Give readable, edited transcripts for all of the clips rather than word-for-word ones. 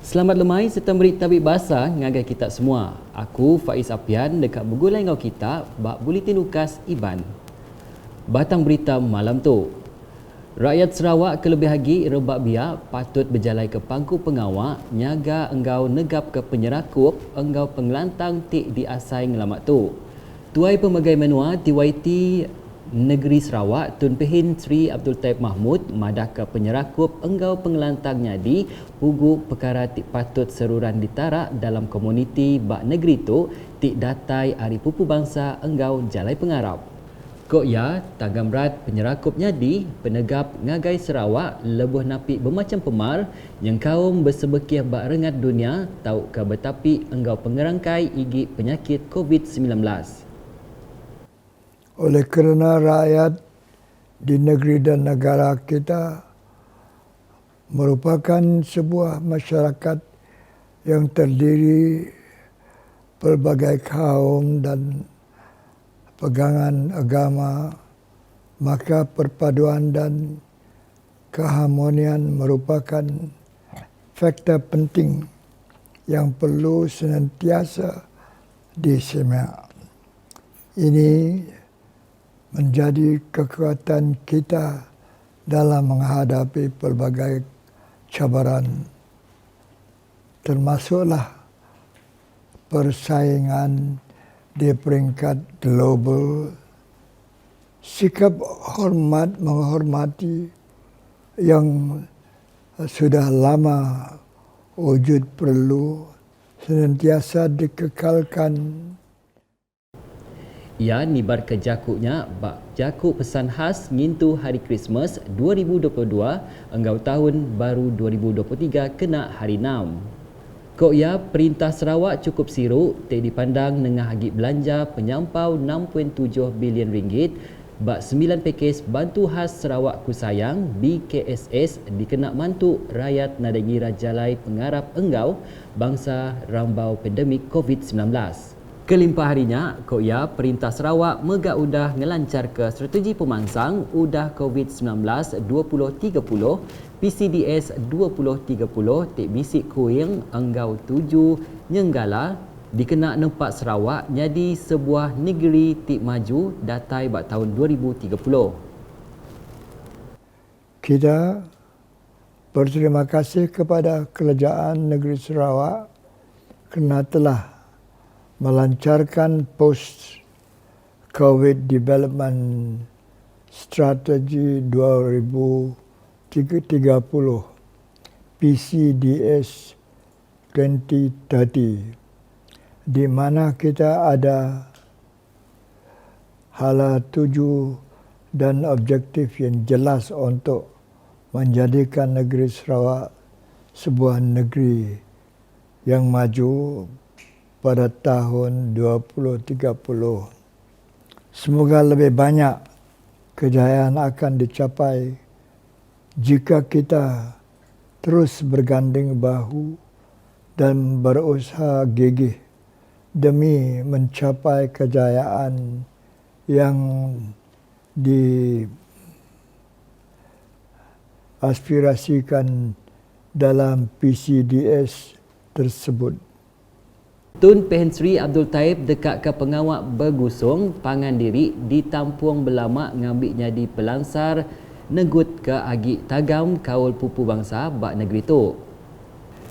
Selamat lemai serta merit tabik bahasa ngagai kita semua. Aku Faiz Apian dekat bergulai ngau kita bak Buletin Ukas Iban. Batang berita malam tu. Rakyat Sarawak kelebih lagi rebak biak patut berjalai ke pangku pengawak nyaga enggau negap ke penyerakup enggau pengelantang tik diasai ngelamat tu. Tuai Pemagai Menua TYT Negeri Sarawak Tun Pehin Sri Abdul Taib Mahmud madah ke penyerakup enggau pengelantang nyadi hugu perkara tik patut seruran ditarak dalam komuniti bak negeri tu tik datai Hari Pupu Bangsa enggau jalai pengarap. Kok ya, tanggam rat penyerakup nyadi penegap ngagai Sarawak lebuh napik bermacam pemar yang kaum bersebekih bak rengat dunia tahu ke betapi enggau pengerangkai igi penyakit COVID-19. Oleh kerana rakyat di negeri dan negara kita merupakan sebuah masyarakat yang terdiri pelbagai kaum dan pegangan agama, maka perpaduan dan keharmonian merupakan faktor penting yang perlu senantiasa disemak. Ini menjadi kekuatan kita dalam menghadapi pelbagai cabaran, termasuklah persaingan di peringkat global. Sikap menghormati yang sudah lama wujud perlu senantiasa dikekalkan. Ia nibar ke jakuknya bak jakuk pesan khas ngintu Hari Krismas 2022 enggau tahun baru 2023 kena hari 6. Kok ya Perintah Sarawak cukup siruk tik dipandang nengah agit belanja penyampau 6.7 bilion ringgit bak 9 pakej bantu khas Sarawak Ku Sayang BKSS dikenak mantuk rakyat nadengi rajalai pengarap enggau bangsa rambau pandemik COVID-19. Kelimpah harinya, kok ya Perintah Sarawak megak udah ngelancar ke strategi pemangsang udah COVID-19 2030 PCDS 2030 tik bisik kuing enggau 7 nyenggala dikenak nempat Sarawak jadi sebuah negeri tik maju datai bak tahun 2030. Kita berterima kasih kepada Kerajaan Negeri Sarawak kerana telah melancarkan Post-COVID Development Strategy 2030 PCDS 2030 di mana kita ada hala tuju dan objektif yang jelas untuk menjadikan negeri Sarawak sebuah negeri yang maju pada tahun 2030. Semoga lebih banyak kejayaan akan dicapai jika kita terus berganding bahu dan berusaha gigih demi mencapai kejayaan yang diaspirasikan dalam PCDS tersebut. Tun Pehin Sri Abdul Taib dekat ke pengawak bergusung pangan diri ditampuang belamak ngambil jadi pelangsar negut ke agik tagam kaul pupu bangsa bak negeri tu.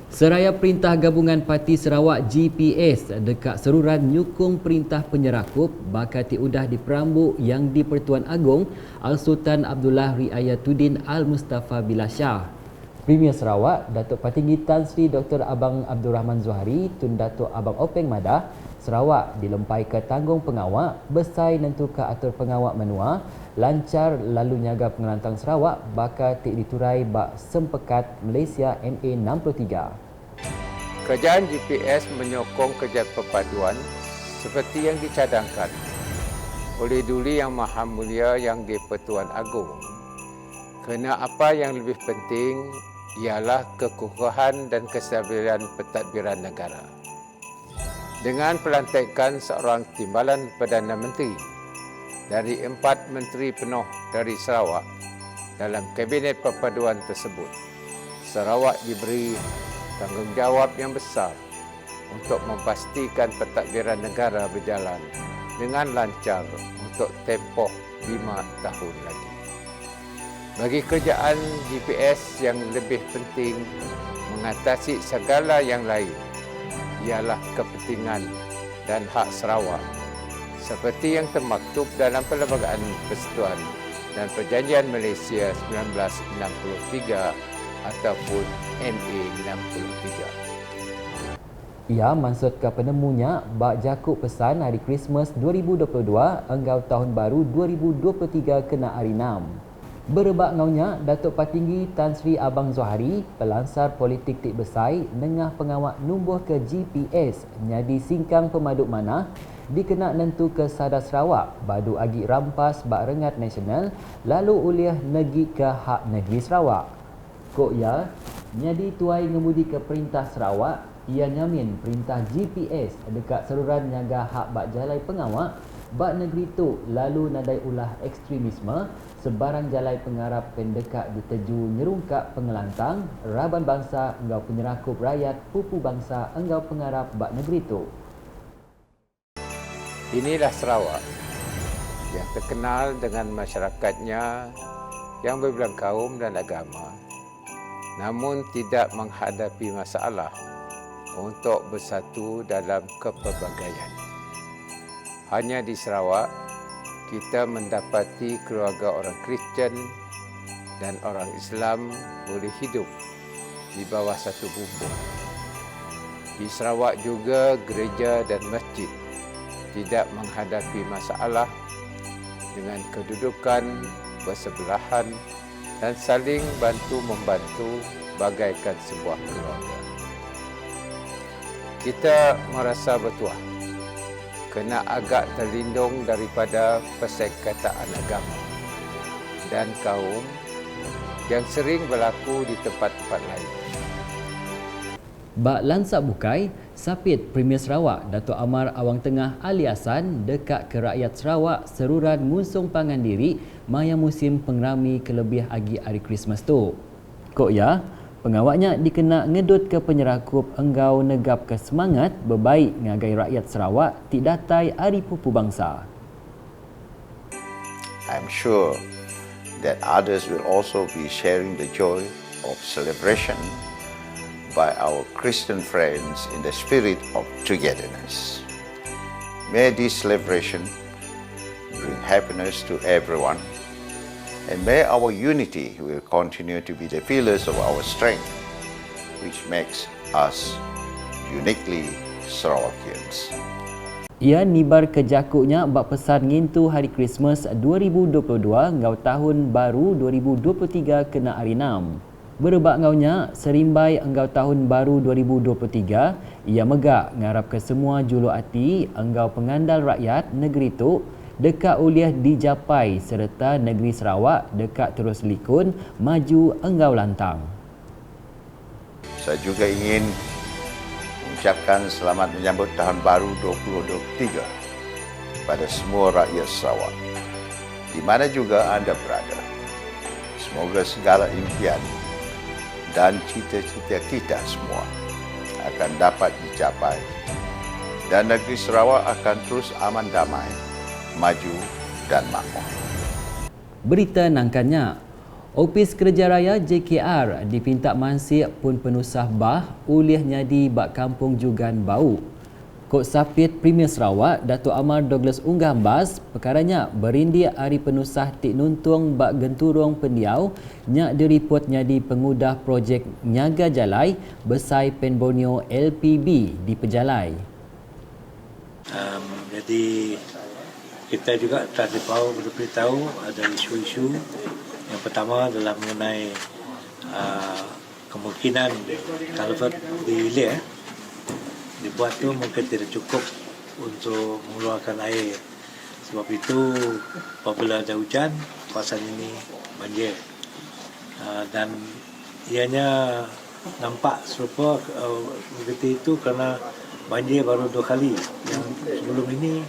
Seraya Perintah Gabungan Parti Sarawak GPS dekat seruran nyukung perintah penyerakup bakati udah diperambuk yang di Pertuan Agong Al-Sultan Abdullah Riayatuddin Al-Mustafa Billah Shah. Premier Sarawak, Datuk Patinggi Tan Sri Dr. Abang Abdul Rahman Zuhari, Tun Datuk Abang Openg Madah, Sarawak dilempai ke tanggung pengawak, besai nentu ke atur pengawak menua, lancar lalu nyaga pengelantang Sarawak, bakal tik diturai bak sempekat Malaysia MA63. Kerajaan GPS menyokong kerja perpaduan seperti yang dicadangkan oleh Duli Yang Maha Mulia yang di-Pertuan Agong. Kerana apa yang lebih penting ialah kekukuhan dan kestabilan pentadbiran negara. Dengan pelantikan seorang timbalan Perdana Menteri dari 4 menteri penuh dari Sarawak dalam Kabinet Perpaduan tersebut, Sarawak diberi tanggungjawab yang besar untuk memastikan pentadbiran negara berjalan dengan lancar untuk tempoh 5 tahun lagi. Bagi kerjaan GPS yang lebih penting mengatasi segala yang lain ialah kepentingan dan hak Sarawak seperti yang termaktub dalam Perlembagaan Persekutuan dan Perjanjian Malaysia 1963 ataupun MA 63. Ia maksud ke penemunya bak jakuk pesan hari Christmas 2022 enggau tahun baru 2023 kena hari 6. Berebak ngaunya Datuk Patinggi Tan Sri Abang Zohari, pelansar politik Tik Besai, nengah pengawak numbuh ke GPS nyadi singkang pemaduk mana dikena nentu ke Sadar Sarawak badu agi rampas bak rengat nasional lalu uliah negi ke hak negeri Sarawak. Kok ya, nyadi tuai ngemudi ke Perintah Sarawak, ia nyamin perintah GPS dekat seruran nyaga hak bak jalai pengawak bak negeri tu lalu nadai ulah ekstremisme sebarang jalai pengarap pendekat diteju nyerungkap pengelantang raban bangsa enggau penyerakup rakyat pupu bangsa enggau pengarap bak negeri tu. Inilah Sarawak yang terkenal dengan masyarakatnya yang berbelang kaum dan agama, namun tidak menghadapi masalah untuk bersatu dalam kepelbagaian. Hanya di Sarawak, kita mendapati keluarga orang Kristian dan orang Islam boleh hidup di bawah satu bumbung. Di Sarawak juga gereja dan masjid tidak menghadapi masalah dengan kedudukan bersebelahan dan saling bantu-membantu bagaikan sebuah keluarga. Kita merasa bertuah kena agak terlindung daripada persekitaran agama dan kaum yang sering berlaku di tempat-tempat lain. Bak lansak bukai, Sapit Premier Sarawak Datuk Amar Awang Tengah Ali Hassan dekat ke rakyat Sarawak seruran ngusung pangan diri maya musim pengerami kelebih agi hari Christmas tu. Kok ya, pengawaknya dikena ngedut ke penyerakup enggau negap ke semangat berbaik ngagai rakyat Sarawak ti datai hari pupu bangsa. I'm sure that others will also be sharing the joy of celebration by our Christian friends in the spirit of togetherness. May this celebration bring happiness to everyone, and may our unity will continue to be the pillars of our strength, which makes us uniquely Sarawakians. Ia nibar ke jakuknya bak pesan ngintu hari Christmas 2022 ngau tahun baru 2023 kena hari 6. Berebak ngaunya serimbai enggau tahun baru 2023, ia megak ngarap ke semua julu hati enggau pengandal rakyat negeri tu dekat uliah dijapai serta negeri Sarawak dekat terus likun maju enggau lantang. Saya juga ingin mengucapkan selamat menyambut tahun baru 2023 pada semua rakyat Sarawak, di mana juga anda berada. Semoga segala impian dan cita-cita kita semua akan dapat dicapai dan negeri Sarawak akan terus aman damai, maju dan makmur. Berita nangkannya, Opis Kerja Raya JKR dipinta mansik pun penusah bah ulih nyadi bak kampung Jugan Bau. Kok Sapit Premier Sarawak Datuk Amar Douglas Unggah Bas perkaranya berindi hari penusah Tik Nuntung bak genturung pendiau nyak diripot nyadi pengudah projek nyaga jalai Besai Pen Borneo LPB di Pejalai. Jadi kita juga telah diberitahu ada isu-isu. Yang pertama adalah mengenai kemungkinan culvert di hilir dibuat tu mungkin tidak cukup untuk mengeluarkan air. Sebab itu apabila ada hujan, kawasan ini banjir. Dan ianya nampak serupa seperti itu kerana banjir baru 2 kali. Yang sebelum ini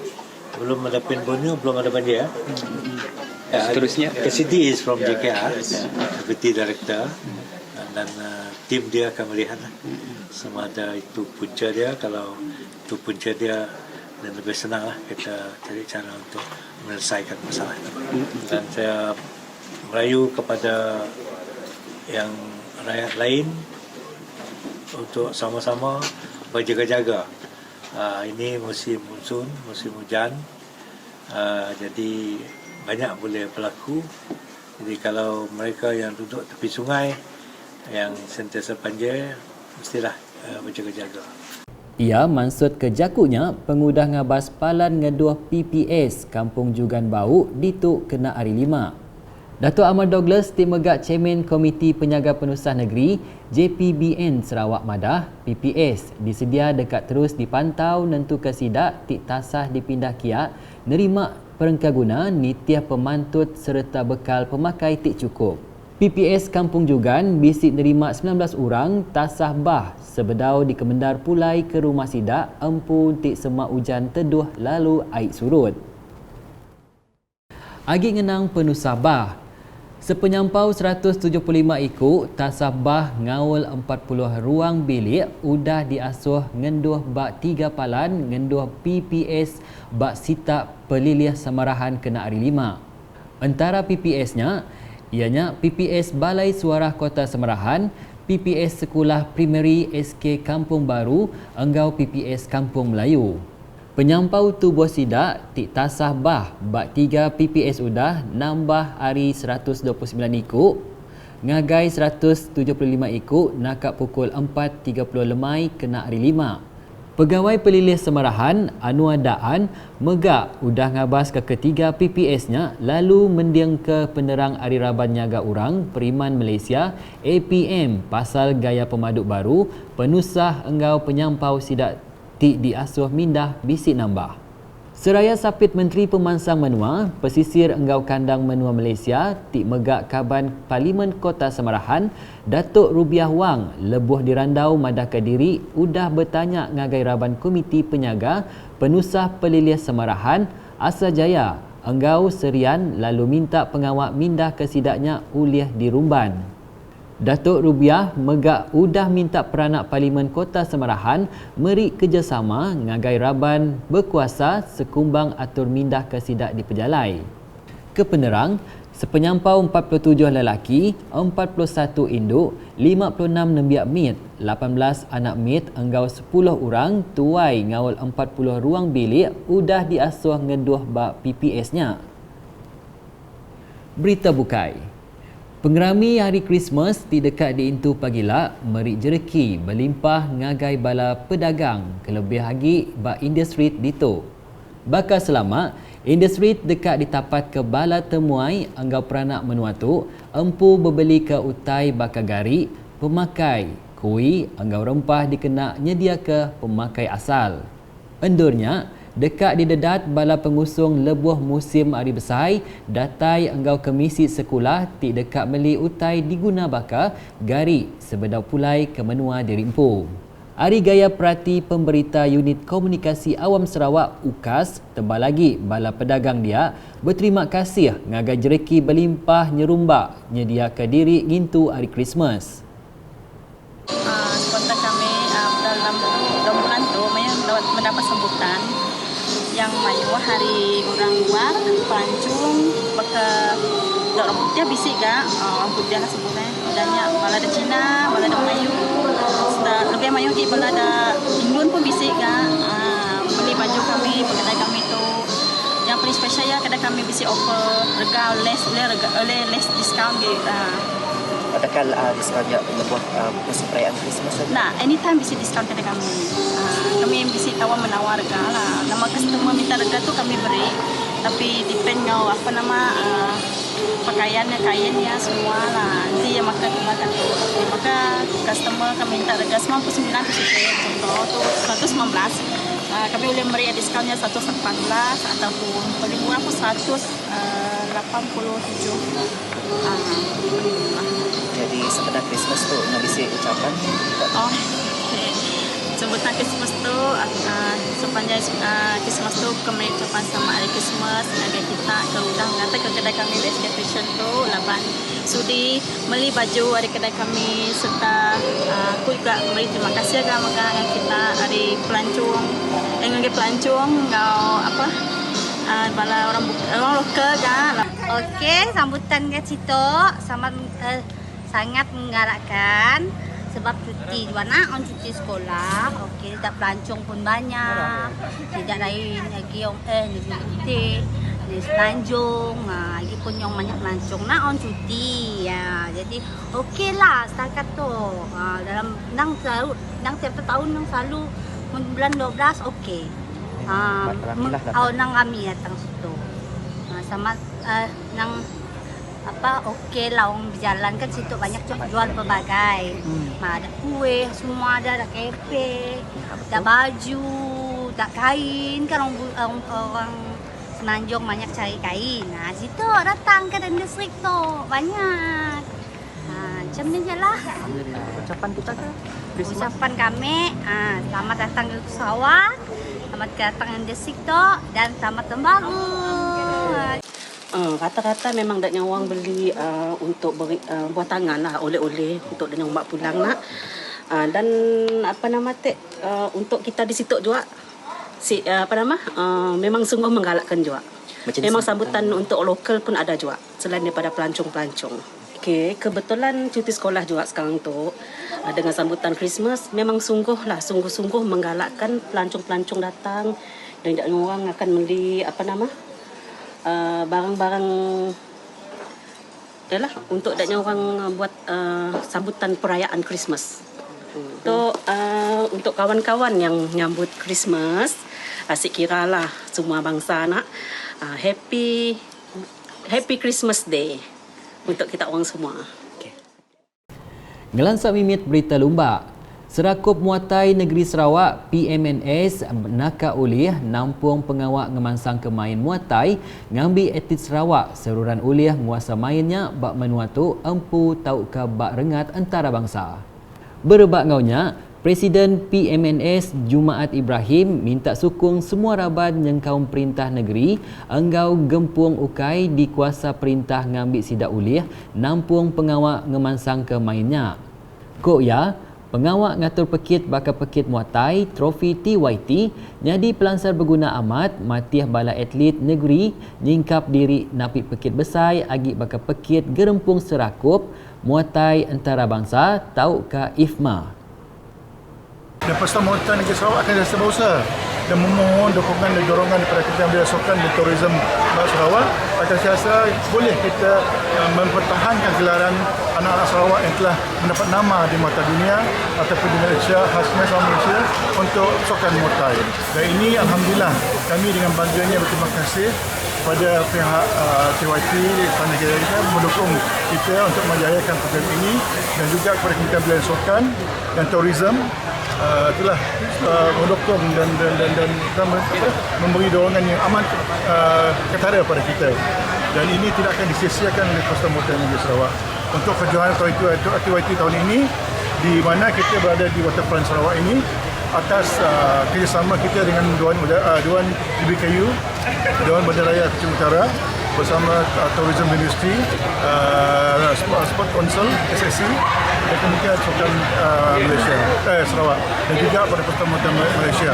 belum ada Pen Borneo, belum ada banjir. Seterusnya KCD is from JKR, Deputy Director, dan tim dia akan melihat sama ada itu punca dia. Kalau itu punca dia, dan lebih senang lah kita cari cara untuk menyelesaikan masalah itu. Dan saya merayu kepada yang rakyat lain untuk sama-sama berjaga-jaga. Ini musim monsun, musim hujan, jadi banyak boleh berlaku. Jadi kalau mereka yang duduk tepi sungai yang sentiasa banjir, mestilah berjaga-jaga. Ia maksud ke jakunya pengudah ngabas palan ngeduh PPS Kampung Jugan Bau dituk kena hari 5. Datuk Ahmad Douglas Timegak Chairman Komiti Penyaga Penusah Negeri JPBN Sarawak Madah PPS disedia dekat terus dipantau nentu kesidak tik tasah dipindah kiat nerima perengka guna nitiah pemantut serta bekal pemakai tik cukup. PPS Kampung Jugan bisik nerima 19 orang tasah bah sebedau di Kemendar Pulai ke rumah sidak empun tik semak hujan teduh lalu air surut. Agi ngenang penusah bah. Sepenyampau 175 ikut, tasah bah ngawal 40 ruang bilik udah diasuh ngenduh bak 3 palan ngenduh PPS bak sita pelilih samarahan kena hari 5. Antara PPS-nya, ianya PPS Balai Suara Kota Samarahan, PPS Sekolah Primary SK Kampung Baru, enggau PPS Kampung Melayu. Penyampau tubuh sidak tik tasah bah bak 3 PPS udah nambah hari 129 ikut, ngagai 175 ikut nakak pukul 4.30 lemai kena hari 5. Pegawai pelilih semarahan Anwar Daan megak udah ngabas ke ketiga PPS-nya lalu mendiang ke penerang Ari Raban Nyaga Urang Periman Malaysia APM pasal gaya pemaduk baru penusah enggau penyampau sidak tik diasuh mindah bisik nambah. Seraya sapit Menteri Pemansang Menua, pesisir enggau kandang Menua Malaysia, tik megak kaban Parlimen Kota Samarahan, Datuk Rubiah Wang, lebuh dirandau Madah Kediri, udah bertanya ngagai Raban Komiti Penyaga, penusah pelilih Samarahan, Asa Jaya, enggau serian lalu minta pengawak mindah ke sidaknya uliah di Rumban. Datuk Rubiah megak udah minta peranak Parlimen Kota Samarahan meri kerjasama ngagai Raban berkuasa sekumbang atur mindah ke sidak di Pejalai. Ke penerang, sepenyampau 47 lelaki, 41 induk, 56 nembiak mit, 18 anak mit, enggau 10 orang, tuai ngawal 40 ruang bilik udah diasuh ngeduh bak PPS-nya. Berita bukai. Pengerami hari Krismas di dekat di Intu Pagila merik jereki berlimpah ngagai bala pedagang kelebih lagi bak industri dito. Bakal selamat, industri dekat ditapat ke bala temuai anggau peranak menua tu empu berbeli ke utai bakal gari, pemakai, kui, anggau rempah dikena nyedia ke pemakai asal. Endurnya, dekat di dedat bala pengusung lebuh musim hari besai, datai enggau komisi sekolah tik dekat meli utai diguna baka gari sebedau pulai ke menua dirimpu. Hari Gaya Perhati Pemberita Unit Komunikasi Awam Sarawak UKAS tebal lagi bala pedagang dia berterima kasih ngagai jereki berlimpah nyerumbak nyedia ke diri ngintu hari Krismas. Spontan kami dalam bulan tu mendapat sambutan yang mayu hari orang luar pancung baka dorong dia bisik ga dia sebutnya adanya bala ada Cina bala ada Melayu lebih mayu di bala ada Indun pun bisik ga beli baju kami kedai kami tu yang paling spesial ya kedai kami bisik offer rega less discount gitu. Adakah diskonnya untuk musim perayaan Christmas saja? Nah, anytime bisa diskon kedai kami. Kami bisa tawar menawar harga lah. Nama customer minta harga tu kami beri. Tapi depend ngau apa nama pakaiannya, kainnya semua lah. Nanti yang makan kemakan tu. Maka customer kami minta harga 99 tu contoh tu 119. Kami boleh beri diskonnya 118 ataupun paling murah pun 187. Jadi sebenarnya Christmas tu nak bisa ucapan? Oh, okay. Sebutan Christmas tu sepanjang Christmas tu kami ucapan sama hari Christmas agar kita ke udah ngata ke kedai kami best fashion tu laban sudi beli baju dari kedai kami, serta aku juga beri terima kasih kepada kita dari pelancong kau apa bala orang lokal kan. Okey, sambutan ke situ sangat menggalakkan sebab cuti mana on cuti sekolah. Okey, tak pelancong pun banyak, tidak lain lagi yang ni Tanjung, lagi pun yang banyak pelancong nak on cuti ya. Jadi okeylah setakat tu. Dalam tiap tahun yang selalu bulan 12 okey. Nang kami datang situ. Sama nang apa okey lah orang berjalan kan situ banyak jual pelbagai. Ada kue, semua ada kepe, ada baju, ada kain kan orang Semenanjung banyak cari kain. Situ datang ke distrik tu banyak. Macam ni je lah. Ucapan kita ke? Ucapan kami, selamat datang ke Sarawak, selamat datang ke distrik tu dan selamat tahun baru. Rata-rata memang dak nyawang beli untuk beri, buat tangan lah, oleh-oleh untuk dak nyawang pulang nak. Dan apa nama untuk kita di situ juga memang sungguh menggalakkan juga. Memang sambutan untuk lokal pun ada juga selain daripada pelancong-pelancong. Okey, kebetulan cuti sekolah juga sekarang tu dengan sambutan Christmas memang sungguh-sungguh menggalakkan pelancong-pelancong datang dan orang akan beli barang-barang yalah untuk daknya orang buat sambutan perayaan Christmas. Untuk kawan-kawan yang nyambut Christmas, asyik kiralah semua bangsa nak happy Christmas Day untuk kita orang semua. Okay. Ngelansak mimit berita lumba. Serakup Muatai Negeri Sarawak PMNS nakak ulih nampung pengawak ngemansang kemain Muatai ngambil atlet Sarawak seruran ulih nguasa mainnya bak menua tu empu tau ke bak rengat antarabangsa. Berebak ngaunya, Presiden PMNS Jumaat Ibrahim minta sukung semua raban yang kaum perintah negeri enggau gempung ukai di kuasa perintah ngambil sidak ulih nampung pengawak ngemansang kemainnya. Kok ya, pengawak ngatur pekit bakal pekit Muatai trofi TYT nyadi pelansar berguna amat matiah bala atlet negeri nyingkap diri napik pekit besai agi bakal pekit gerempung serakup Muatai antarabangsa tau ka IFMA. Dan Persatuan Muatai Negeri Sarawak akan rasa berusaha dan memohon dukungan dan dorongan daripada Kementerian Belia Sukan dan Tourism Sarawak agar saya rasa boleh kita mempertahankan gelaran anak-anak Sarawak yang telah mendapat nama di mata dunia ataupun di Malaysia, khasnya Sarawak Malaysia untuk sukan Muatai. Dan ini Alhamdulillah kami dengan bangganya berterima kasih kepada pihak TYT Negara kita mendukung kita untuk menjayakan program ini dan juga kepada Kementerian Belia Sukan dan Tourism telah mendukung dan memberi dorongan yang amat ketara pada kita. Dan ini tidak akan disia-siakan oleh Persatuan Muatai Negeri Sarawak. Untuk kejohanan TYT tahun ini, di mana kita berada di waterfront Sarawak ini, atas kerjasama kita dengan Dewan BBKU, Dewan Bandaraya Kecil Utara bersama Tourism Industry, Sport Council, SSC dan Kementerian Sukan Malaysia, Sarawak dan juga pada Persatuan Muatai Malaysia.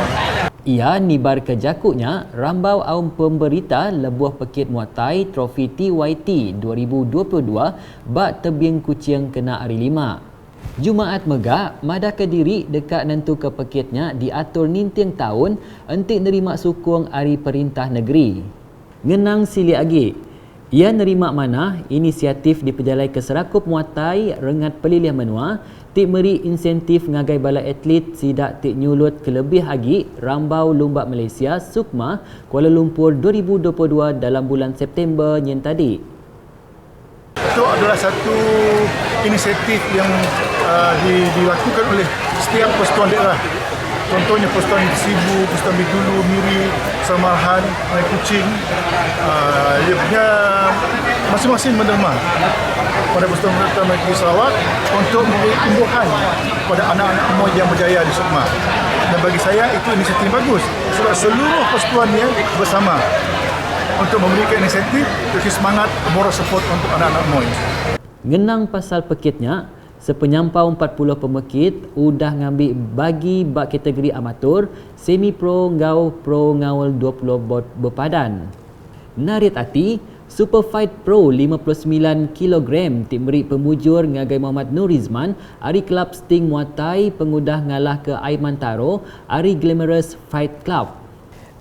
Ia nibar ke jakutnya rambau aum pemberita lebuh pekit Muatai trofi TYT 2022 bak tebing kucing kena hari 5. Jumaat megak, Madah Kediri dekat nentu ke pekitnya diatur ninting tahun entik nerima sukung hari perintah negeri. Ngenang sili agi. Ia nerima mana inisiatif dipejalai ke Serakup Muatai rengat pelilih menua tik meri insentif ngagai bala atlet sidak tik nyulut kelebih agi Rambau Lumba Malaysia Sukma Kuala Lumpur 2022 dalam bulan September yang tadi. Itu adalah satu inisiatif yang dilakukan oleh setiap persatuan daerah. Contohnya Persatuan Sibu, Persatuan Bintulu, Miri, Samahan, Mai Kuching. Dia punya masing-masing menerima pada Persatuan Muatai Negeri Sarawak untuk memberi tumbuhan kepada anak-anak Amoy yang berjaya di Sukma. Dan bagi saya itu inisiatif bagus sebab seluruh persatuannya bersama untuk memberikan inisiatif bagi semangat moral support untuk anak-anak Amoy. Ngenang pasal pekitnya, sepenyampau 40 pemekit udah ngambil bagi bak kategori amatur, semi pro ngau pro ngawal 20 bot berpadan. Narit hati, Super Fight Pro 59 kg timri pemujur ngagai Muhammad Nur Rizman, Ari Club Sting Muay Thai pengudah ngalah ke Aiman Taro, Ari Glamorous Fight Club.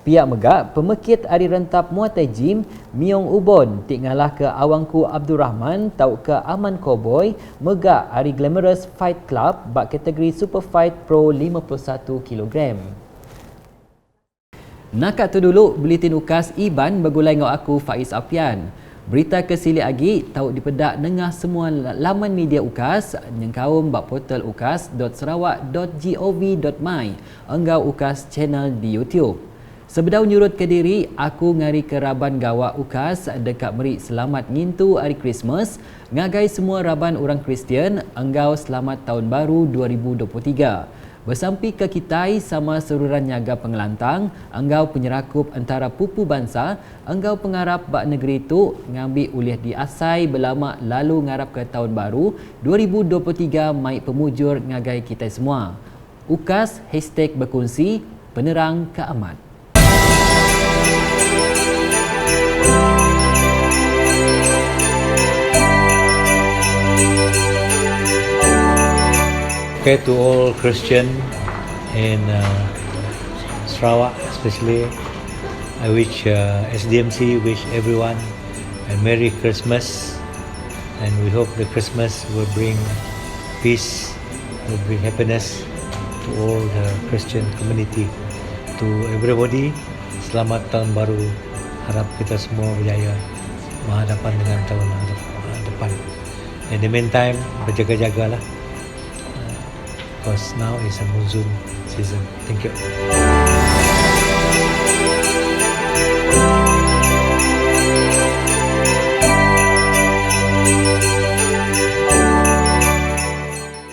Pihak megak, pemekit Ari Rentap Muay Thai Gym, Miong Ubon, tik ngalah ke Awangku Abdul Rahman, tau ke Aman Cowboy, megak Ari Glamorous Fight Club, bak kategori Super Fight Pro 51 kg. Nakat tu dulu buletin ukas Iban bergulai dengan aku Faiz Apian. Berita kesili agi tahu dipedak nengah semua laman media ukas nyengkaum bak portal ukas.sarawak.gov.my enggau ukas channel di YouTube. Sebedau nyurut ke diri, aku ngari ke Raban Gawak Ukas dekat Merik selamat ngintu hari Christmas, ngagai semua Raban orang Kristian enggau selamat tahun baru 2023. Bersampi ke Kitai sama seruran nyaga pengelantang, enggau penyerakup antara pupu bangsa, enggau pengarap bak negeri itu ngambil ulih di asai berlama lalu ngarap ke tahun baru 2023 mai pemujur ngagai kita semua. Ukas #berkongsi penerang keamat. Okay, to all Christian in Sarawak especially, I wish SDMC wish everyone a Merry Christmas, and we hope the Christmas will bring peace, will bring happiness to all the Christian community. To everybody, selamat tahun baru. Harap kita semua berjaya berhadapan dengan tahun depan. In the meantime, berjaga-jagalah. Because now is a monsoon season. Thank you.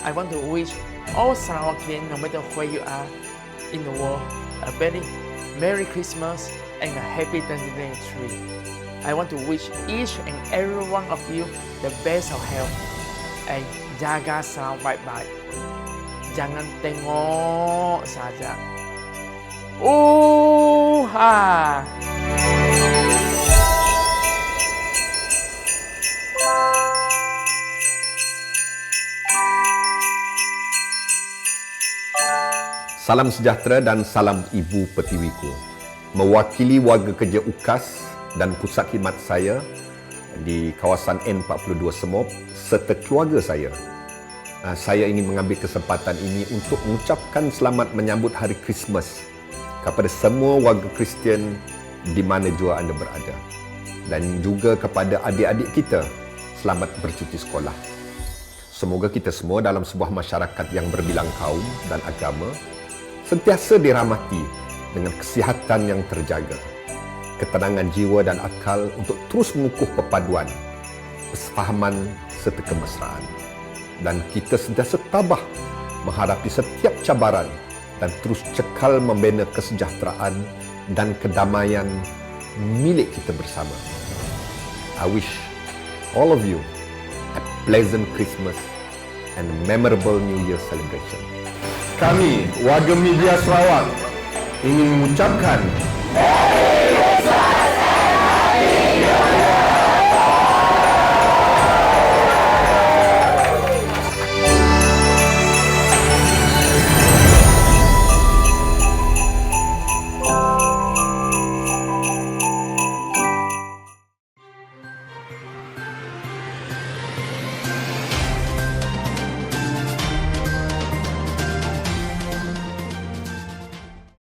I want to wish all Sarawakian, no matter where you are in the world, a very Merry Christmas and a happy 2023. I want to wish each and every one of you the best of health and jaga Sarawak baik-baik. Jangan tengok saja. Ha. Salam sejahtera dan salam Ibu Pertiwiku. Mewakili warga kerja UKAS dan pusat khidmat saya di kawasan N42 Semop serta keluarga saya ingin mengambil kesempatan ini untuk mengucapkan selamat menyambut Hari Christmas kepada semua warga Kristian di mana jua anda berada, dan juga kepada adik-adik kita, selamat bercuti sekolah. Semoga kita semua dalam sebuah masyarakat yang berbilang kaum dan agama sentiasa dirahmati dengan kesihatan yang terjaga, ketenangan jiwa dan akal untuk terus mengukuh perpaduan, kesefahaman serta kemesraan. Dan kita sentiasa tabah menghadapi setiap cabaran dan terus cekal membina kesejahteraan dan kedamaian milik kita bersama. I wish all of you a pleasant Christmas and a memorable New Year celebration. Kami, warga media Sarawak, ingin mengucapkan